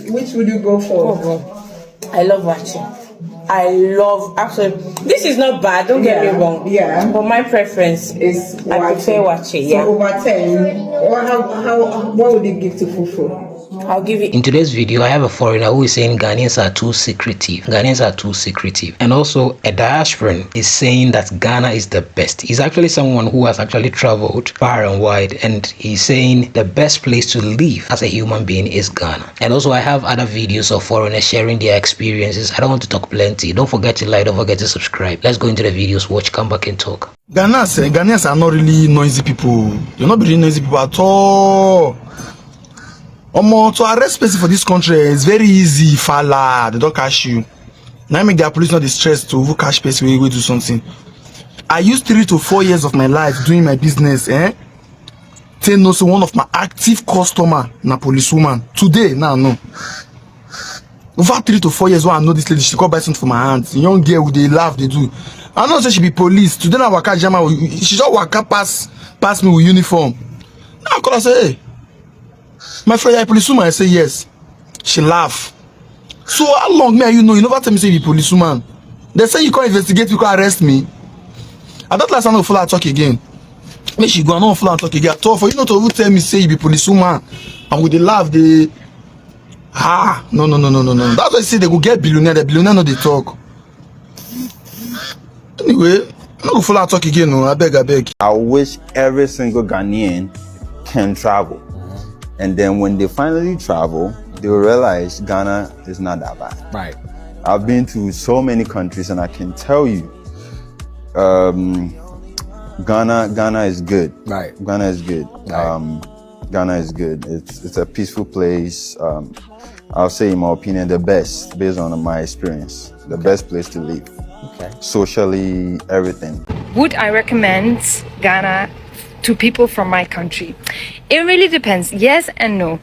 Which would you go for? Oh, I love watching. I love absolutely. This is not bad. Don't get me wrong. Yeah. But my preference is I prefer watching. Yeah. So over 10, what would you give to Fufu? I'll give it. In today's video, I have a foreigner who is saying Ghanaians are too secretive. Ghanaians are too secretive. And also a diasporan is saying that Ghana is the best. He's actually someone who has actually traveled far and wide, and he's saying the best place to live as a human being is Ghana. And also I have other videos of foreigners sharing their experiences. I don't want to talk plenty. Don't forget to like, don't forget to subscribe. Let's go into the videos, watch, come back and talk. Ghanaians are not really noisy people. You're not really noisy people at all. To arrest person for this country is very easy. Fala, they don't catch you. Now make their police not distressed to catch person when we do something. I used 3 to 4 years of my life doing my business. Tell no, so one of my active customer, na policewoman. Today, now no. Over 3 to 4 years, when I know this lady, she come buy something for my hands. Young girl with they laugh, they do. I know say she be police. Today na waka jama, she just waka pass me with uniform. Now I call her say, hey. My friend, I policewoman. I say yes. She laugh. So how long me and you know? You never tell me say you be policewoman. They say you can't investigate, you can't arrest me. I don't last time I follow her talk again. Make she go and not follow her talk again. I told for you not to tell me say you be policewoman. And with the laugh, they no. That's why I say they go get billionaire. The billionaire know they talk. Anyway, I'm not gonna follow her talk again. No, I beg. I wish every single Ghanaian can travel. And then when they finally travel, they will realize Ghana is not that bad. Right. I've been to so many countries, and I can tell you, Ghana is good. Right. Ghana is good. Right. Ghana is good. It's a peaceful place. I'll say, in my opinion, the best based on my experience. The best place to live. Okay. Socially, everything. Would I recommend Ghana to people from my country? It really depends. Yes and no.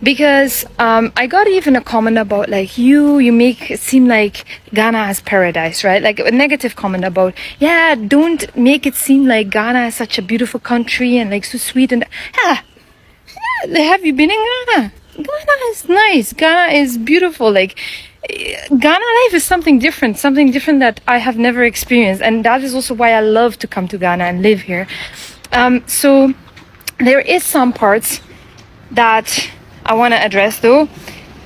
Because I got even a comment about like you make it seem like Ghana is paradise, right? Like a negative comment about, yeah, don't make it seem like Ghana is such a beautiful country and like so sweet and have you been in Ghana? Ghana is nice. Ghana is beautiful. Like Ghana life is something different that I have never experienced, and that is also why I love to come to Ghana and live here. So there is some parts that I want to address though.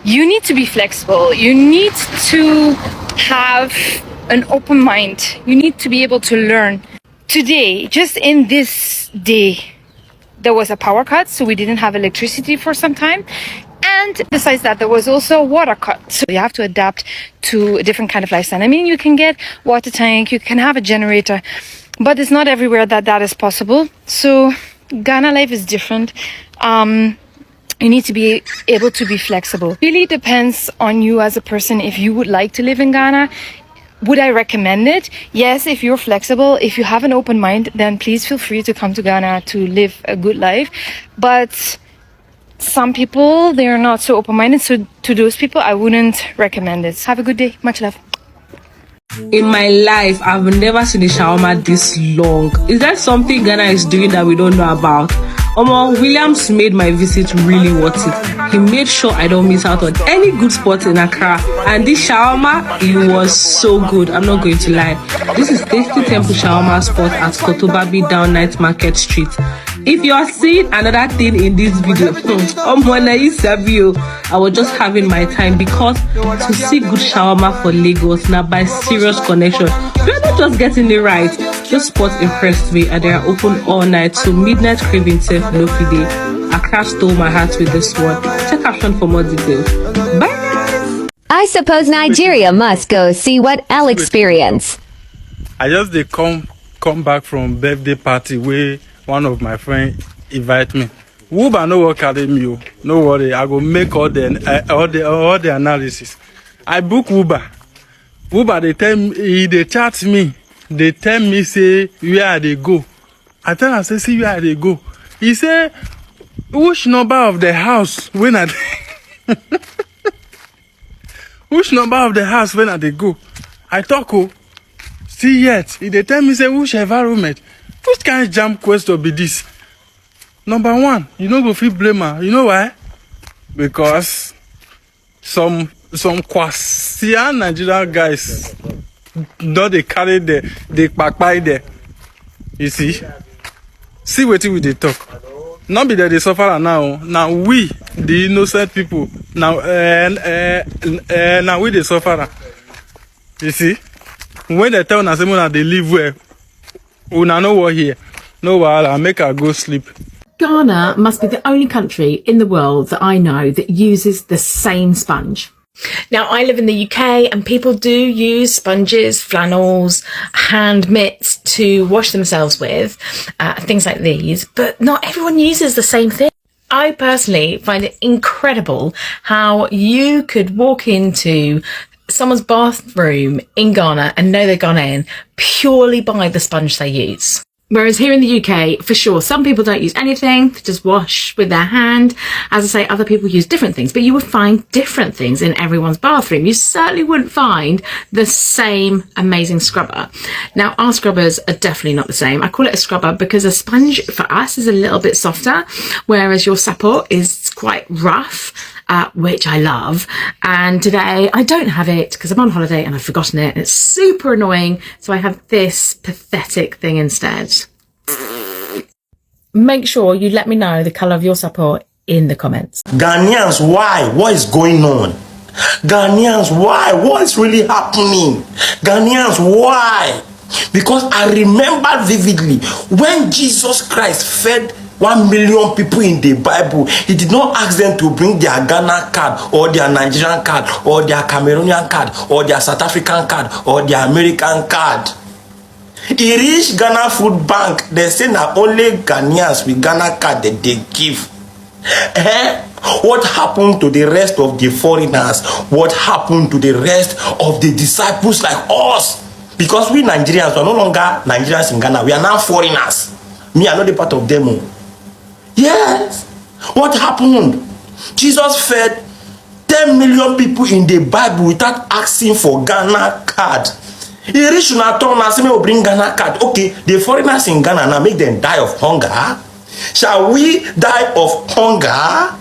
You need to be flexible. You need to have an open mind. You need to be able to learn. Today, just in this day, there was a power cut, so we didn't have electricity for some time. And besides that, there was also a water cut. So you have to adapt to a different kind of lifestyle. I mean, you can get water tank, you can have a generator, but it's not everywhere that is possible. So Ghana life is different. You need to be able to be flexible. It really depends on you as a person if you would like to live in Ghana. Would I recommend it? Yes, if you're flexible, if you have an open mind, then please feel free to come to Ghana to live a good life. But some people, they are not so open-minded. So to those people, I wouldn't recommend it. Have a good day. Much love. In my life, I've never seen a shawarma this long. Is that something Ghana is doing that we don't know about? Williams made my visit really worth it. He made sure I don't miss out on any good spots in Accra. And this shawarma, it was so good. I'm not going to lie. This is Tasty Temple Shawarma spot at Kotobabi down Night Market Street. If you are seeing another thing in this video, I was just having my time, because to see good shawarma for Lagos now by serious connection. We're not just getting it right. This spot impressed me, and they are open all night, so midnight craving self no day. Accra stole my heart with this one. Check caption for more details. Bye guys. I suppose Nigeria must go see what I'll experience. I just they come back from birthday party where one of my friends invite me. Uber no work at me. No worry, I go make all the analysis. I book Uber. They tell me, they chat me. They tell me say where they go. I tell her say see where they go. He say which number of the house when I which number of the house when I they go. I talk see yet. They tell me say which environment. Which kind of jam question be this? Number one, you know go feel blame her. You know why? Because some Kwasian Nigerian guys, not they carry the kpakpai there. You see what we they talk. Not be that they suffer now. Now we, the innocent people, now now we the sufferer. You see, when they tell us that they live where, we know what here. No, while I make her go sleep. Ghana must be the only country in the world that I know that uses the same sponge. Now, I live in the UK and people do use sponges, flannels, hand mitts to wash themselves with, things like these, but not everyone uses the same thing. I personally find it incredible how you could walk into someone's bathroom in Ghana and know they're Ghanaian purely by the sponge they use. Whereas here in the UK, for sure, some people don't use anything, they just wash with their hand. As I say, other people use different things, but you would find different things in everyone's bathroom. You certainly wouldn't find the same amazing scrubber. Now, our scrubbers are definitely not the same. I call it a scrubber because a sponge for us is a little bit softer, whereas your support is quite rough. Which I love, and today I don't have it because I'm on holiday and I've forgotten it and it's super annoying, so I have this pathetic thing instead. Make sure you let me know the colour of your support in the comments. Ghanaians, why? What is going on? Ghanaians, why? What is really happening? Ghanaians, why? Because I remember vividly when Jesus Christ fed 1 million people in the Bible, he did not ask them to bring their Ghana card or their Nigerian card or their Cameroonian card or their South African card or their American card. He reached Ghana Food Bank. They say that only Ghanaians with Ghana card that they give. What happened to the rest of the foreigners? What happened to the rest of the disciples like us? Because we Nigerians are no longer Nigerians in Ghana. We are now foreigners. Me, I'm not a part of them. Yes. What happened? Jesus fed 10 million people in the Bible without asking for Ghana card. He reached Naton and said, "We will bring Ghana card." Okay, the foreigners in Ghana now make them die of hunger. Shall we die of hunger?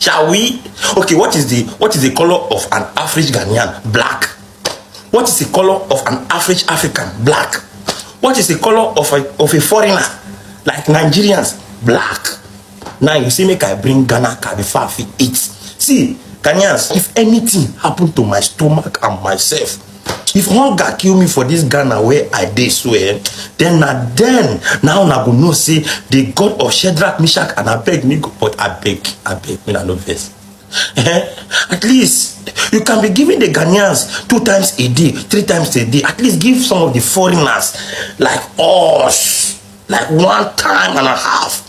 Shall we? Okay, what is the color of an average Ghanaian? Black. What is the color of an average African? Black. What is the color of a foreigner like Nigerians? Black. Now you see, make I bring Ghana card before I eat. See, Ghanaians, if anything happened to my stomach and myself, if hunger kill me for this Ghana where I did swear, then now I go know say the God of Shadrach, Meshach, and Abednego. But I beg, me no vex. At least you can be giving the Ghanaians 2 times a day, 3 times a day. At least give some of the foreigners like us, like 1 time and a half.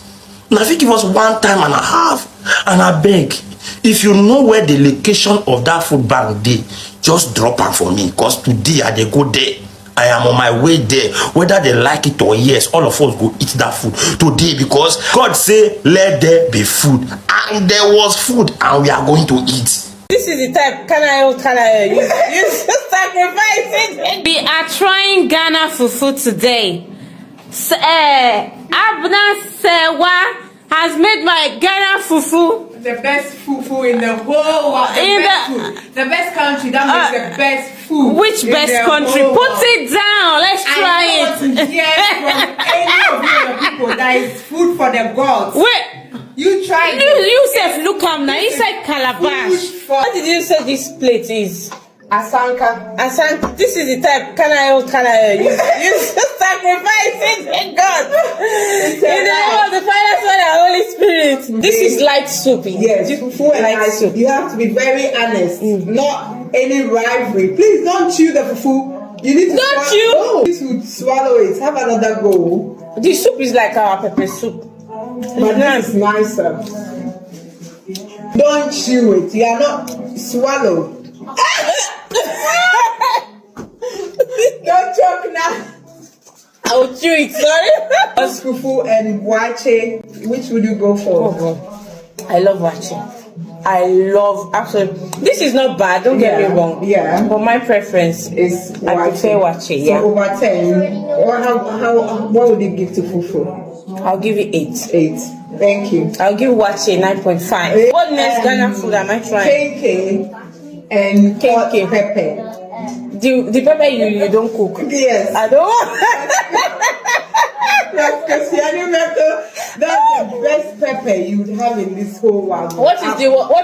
Now if you give us 1 time and a half, and I beg, if you know where the location of that food bank dey, just drop am for me, because today I dey go there. I am on my way there. Whether they like it or yes, all of us go eat that food today, because God say let there be food, and there was food, and we are going to eat. This is the type, can I you sacrifice it. We are trying Ghana fufu today. Abna Sewa has made my Ghana fufu the best fufu in the whole world. The best country that makes the best food. Which best country? Put it down. Let's try it. I want to hear from any of you people that is food for the gods. Wait. You try. You said look now. You said calabash. What did you say this plate is? Asanka. This is the type, can I you sacrifice it, God. In the name of the Father, Son, and Holy Spirit. This is light soup. Yes, fufu and light soup. You have to be very honest. Not any rivalry. Please don't chew the fufu. You need to swallow. Please would swallow it. Have another go. The soup is like our pepper soup. But this is nicer. Don't chew it. You are not swallow. Don't choke now. I'll chew it, sorry. Fufu and wache, which would you go for? Oh, I love wache. Absolutely. This is not bad, don't get me wrong. Yeah. But my preference is wache. I prefer wache, yeah. So over 10, or what would you give to fufu? I'll give it 8. 8. Thank you. I'll give Wache 9.5. What next Ghana food am I trying? Kenke and hot pepper. The pepper you don't cook. Yes. I don't want. That's the best pepper you would have in this whole world. What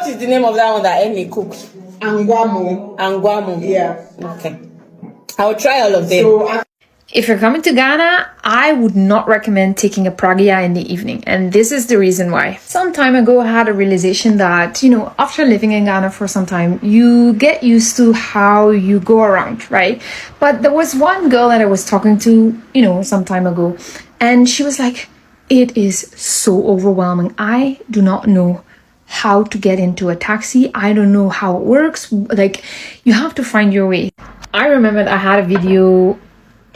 is the name of that one that Amy cooks? Angwamu. Yeah. Okay. I'll try all of them. So If you're coming to Ghana, I would not recommend taking a pragya in the evening. And this is the reason why. Some time ago, I had a realization that, after living in Ghana for some time, you get used to how you go around, right? But there was one girl that I was talking to, some time ago, and she was like, it is so overwhelming. I do not know how to get into a taxi. I don't know how it works. Like, you have to find your way. I remember I had a video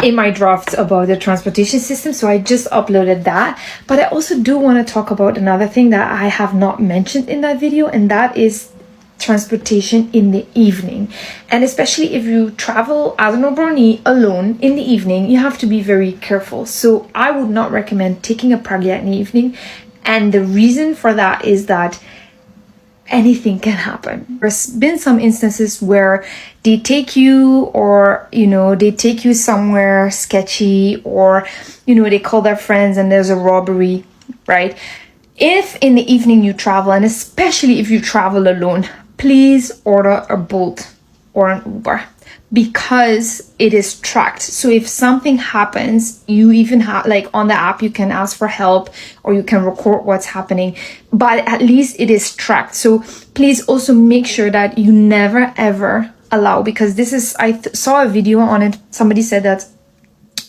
in my drafts about the transportation system, so I just uploaded that. But I also do want to talk about another thing that I have not mentioned in that video, and that is transportation in the evening. And especially if you travel as an Obroni alone in the evening, you have to be very careful. So I would not recommend taking a pragya in the evening, and the reason for that is that anything can happen. There's been some instances where they take you, or they take you somewhere sketchy, or they call their friends and there's a robbery, right? If in the evening you travel, and especially if you travel alone, please order a Bolt or an Uber, because it is tracked. So if something happens, you even have, like on the app, you can ask for help or you can record what's happening, but at least it is tracked. So please also make sure that you never ever allow, because this is, I saw a video on it. Somebody said that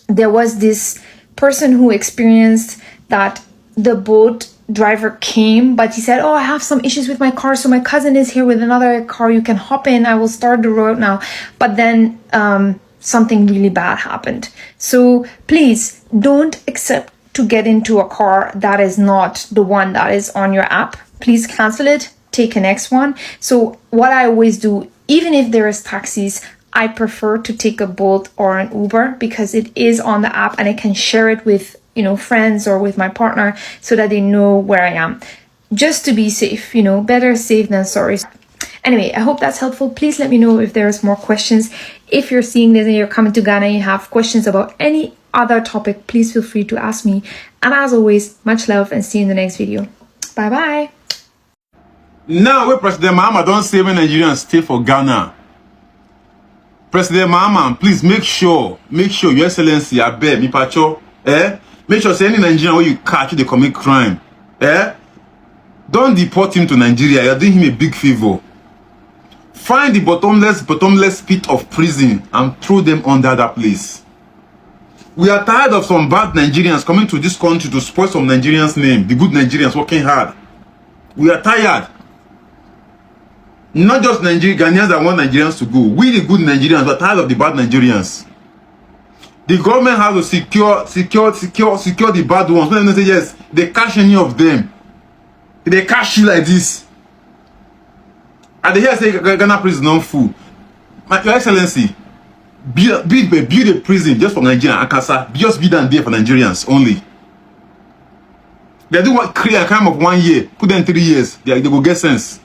there was this person who experienced that the boat driver came, but he said, oh, I have some issues with my car, so my cousin is here with another car, you can hop in, I will start the road now. But then something really bad happened. So please don't accept to get into a car that is not the one that is on your app. Please cancel it, take a next one. So what I always do, even if there is taxis, I prefer to take a Bolt or an Uber, because it is on the app and I can share it with friends or with my partner, so that they know where I am, just to be safe. Better safe than sorry. Anyway, I hope that's helpful. Please let me know if there's more questions. If you're seeing this and you're coming to Ghana and you have questions about any other topic, please feel free to ask me. And as always, much love, and see you in the next video. Bye bye. Now, where President Mahama don't say when Nigerians stay for Ghana. President Mahama, please make sure, Your Excellency, I beg, me pacho, make sure say any Nigerian where you catch, they commit crime. Don't deport him to Nigeria. You're doing him a big favor. Find the bottomless pit of prison and throw them under that place. We are tired of some bad Nigerians coming to this country to spoil some Nigerians' name. The good Nigerians working hard. We are tired. Not just Ghanaians that want Nigerians to go. We the good Nigerians are tired of the bad Nigerians. The government has to secure the bad ones. When they say yes, they catch any of them. They catch you like this. And they hear say Ghana prison non full. Your Excellency, build a prison just for Nigerians. Akasa, just build them there for Nigerians only. They do what create a crime of 1 year, put them 3 years. They will get sense.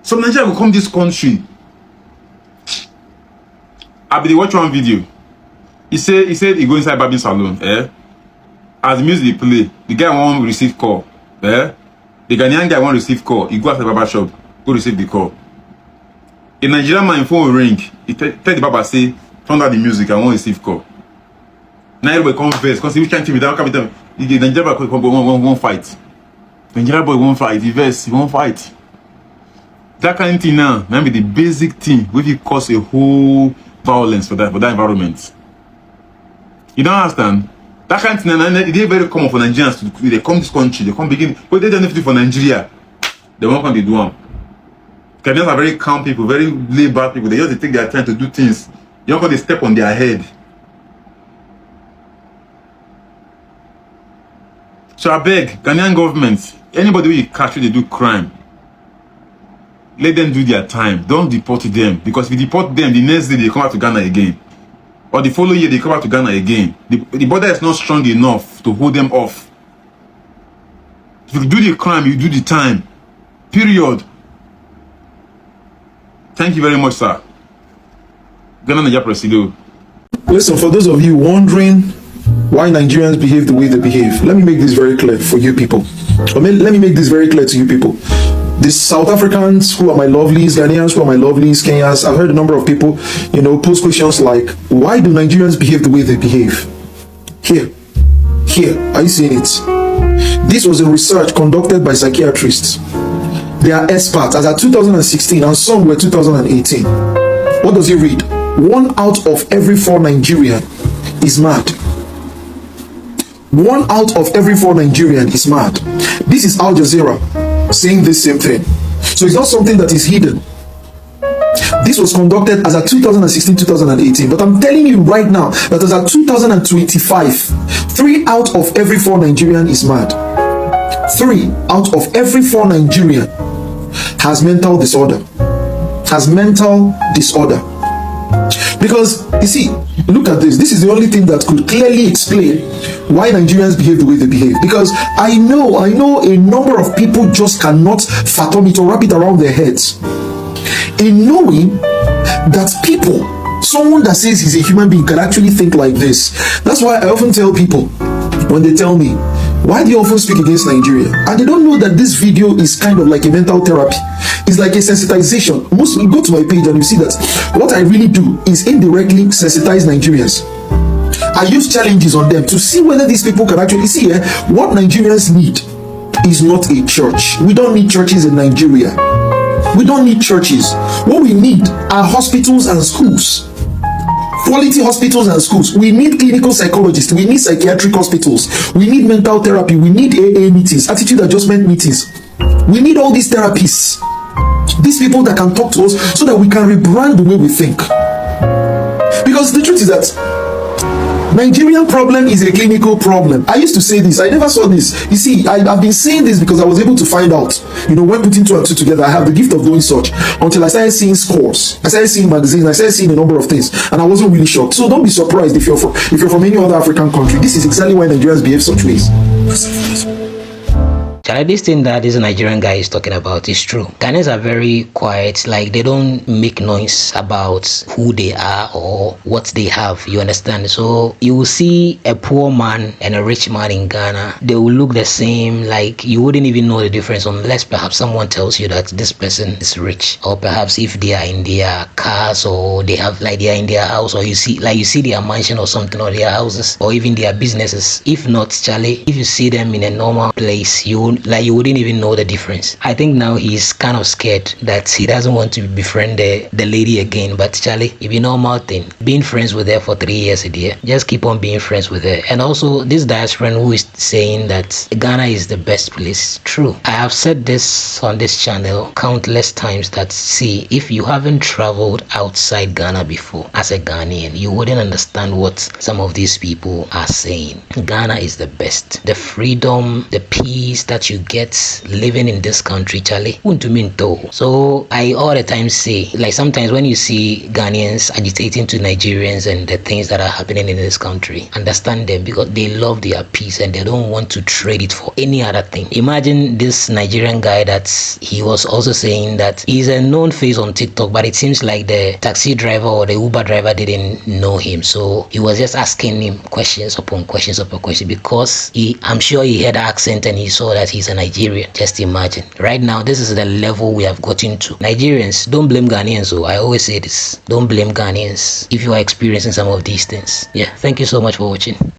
Some Nigerians will come this country. I be watch one video. He said he go inside barbing salon. As the music play, the guy won't receive call. The Ghanaian guy won't receive call. He go at the barber shop, go receive the call. A Nigerian man phone will ring. He tell the barber say, turn down the music, I won't receive call. Now everybody come first, because he can't TV down, come the Nigerian boy won't fight. Nigerian boy won't fight, he won't fight. That kind of thing now, maybe the basic thing which will cause a whole violence for that environment. You don't understand? That kind of thing, it is very common for Nigerians to they come this country, they come begin, but they don't have to do for Nigeria. They won't come to do them. Ghanaians are very calm people, very laid back people. They just take their time to do things. You don't come to step on their head. So I beg, Ghanaian government, anybody who you catch they do crime, let them do their time. Don't deport them. Because if you deport them, the next day they come back to Ghana again. Or the following year they come back to Ghana again. The border is not strong enough to hold them off. If you do the crime, you do the time. Period. Thank you very much, sir. Ghana Nigeria Presido. Listen, for those of you wondering why Nigerians behave the way they behave, let me make this very clear for you people. Let me make this very clear to you people. The South Africans who are my lovelies, Ghanaians who are my lovelies, Kenyans, I've heard a number of people, pose questions like, why do Nigerians behave the way they behave? Here, are you seeing it? This was a research conducted by psychiatrists. They are experts as at 2016 and some were 2018. What does it read? 1 out of every 4 Nigerian is mad. 1 out of every 4 Nigerian is mad. This is Al Jazeera saying this same thing. So it's not something that is hidden. This was conducted as at 2016-2018, but I'm telling you right now that as at 2025, 3 out of every 4 Nigerian is mad. 3 out of every 4 Nigerian has mental disorder. Because, you see, look at this. This is the only thing that could clearly explain why Nigerians behave the way they behave. Because I know a number of people just cannot fathom it or wrap it around their heads. In knowing that someone that says he's a human being can actually think like this. That's why I often tell people, when they tell me, why do you often speak against Nigeria? And they don't know that this video is kind of like a mental therapy. It's like a sensitization. You go to my page and you see that what I really do is indirectly sensitize Nigerians. I use challenges on them to see whether these people can actually see what Nigerians need is not a church. We don't need churches in Nigeria. We don't need churches. What we need are hospitals and schools. Quality hospitals and schools. We need clinical psychologists. We need psychiatric hospitals. We need mental therapy. We need AA meetings, attitude adjustment meetings. We need all these therapists. These people that can talk to us so that we can rebrand the way we think. Because the truth is that Nigerian problem is a clinical problem. I used to say this. I never saw this. You see, I've been saying this because I was able to find out, when putting 2 and 2 together, I have the gift of doing such until I started seeing scores. I started seeing magazines. I started seeing a number of things, and I wasn't really shocked. So don't be surprised if you're from any other African country. This is exactly why Nigerians behave such ways. Charlie, this thing that this Nigerian guy is talking about is true. Ghanaians are very quiet, like they don't make noise about who they are or what they have, you understand? So you will see a poor man and a rich man in Ghana, they will look the same, like you wouldn't even know the difference unless perhaps someone tells you that this person is rich, or perhaps if they are in their cars or they have like they are in their house, or you see their mansion or something, or their houses, or even their businesses. If not, Charlie, if you see them in a normal place, you wouldn't even know the difference. I think now he's kind of scared that he doesn't want to befriend the lady again. But Charlie, if you know normal thing, being friends with her for 3 years a year, just keep on being friends with her. And also this diasporan who is saying that Ghana is the best place, true. I have said this on this channel countless times that, see, if you haven't traveled outside Ghana before as a Ghanaian, you wouldn't understand what some of these people are saying. Ghana is the best. The freedom, the peace that you get living in this country, Charlie, so I all the time say, like sometimes when you see Ghanaians agitating to Nigerians and the things that are happening in this country, understand them, because they love their peace and they don't want to trade it for any other thing. Imagine this Nigerian guy that he was also saying that he's a known face on TikTok, but it seems like the taxi driver or the Uber driver didn't know him, so he was just asking him questions upon questions upon questions, because I'm sure he had an accent and he saw that he's a Nigerian. Just imagine. Right now, this is the level we have gotten to. Nigerians, don't blame Ghanaians. So I always say this. Don't blame Ghanaians if you are experiencing some of these things. Yeah, thank you so much for watching.